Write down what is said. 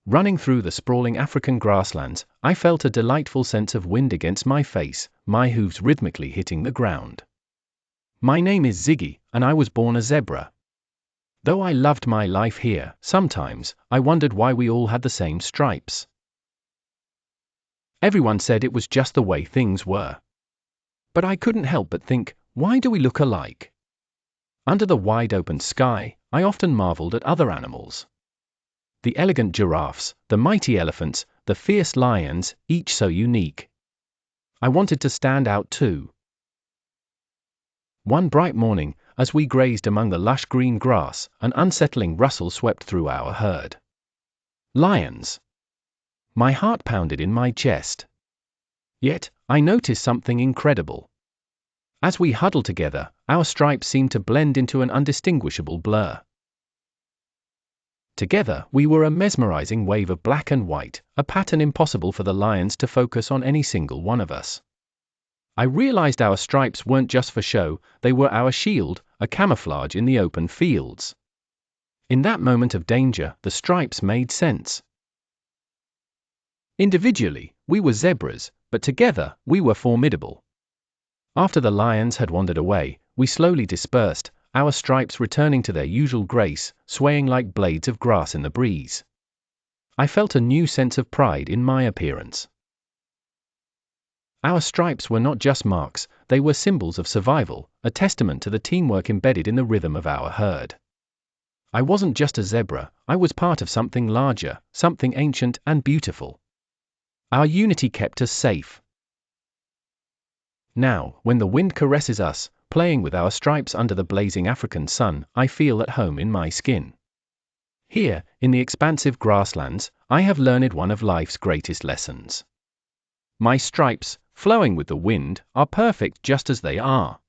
Running through the sprawling African grasslands, I felt a delightful sense of wind against my face, my hooves rhythmically hitting the ground. My name is Ziggy, and I was born a zebra. Though I loved my life here, sometimes I wondered why we all had the same stripes. Everyone said it was just the way things were. But I couldn't help but think, why do we look alike? Under the wide-open sky, I often marveled at other animals. The elegant giraffes, the mighty elephants, the fierce lions, each so unique. I wanted to stand out too. One bright morning, as we grazed among the lush green grass, an unsettling rustle swept through our herd. Lions! My heart pounded in my chest. Yet, I noticed something incredible. As we huddled together, our stripes seemed to blend into an undistinguishable blur. Together, we were a mesmerizing wave of black and white, a pattern impossible for the lions to focus on any single one of us. I realized our stripes weren't just for show, they were our shield, a camouflage in the open fields. In that moment of danger, the stripes made sense. Individually, we were zebras, but together, we were formidable. After the lions had wandered away, we slowly dispersed, our stripes returning to their usual grace, swaying like blades of grass in the breeze. I felt a new sense of pride in my appearance. Our stripes were not just marks, they were symbols of survival, a testament to the teamwork embedded in the rhythm of our herd. I wasn't just a zebra, I was part of something larger, something ancient and beautiful. Our unity kept us safe. Now, when the wind caresses us, playing with our stripes under the blazing African sun, I feel at home in my skin. Here, in the expansive grasslands, I have learned one of life's greatest lessons. My stripes, flowing with the wind, are perfect just as they are.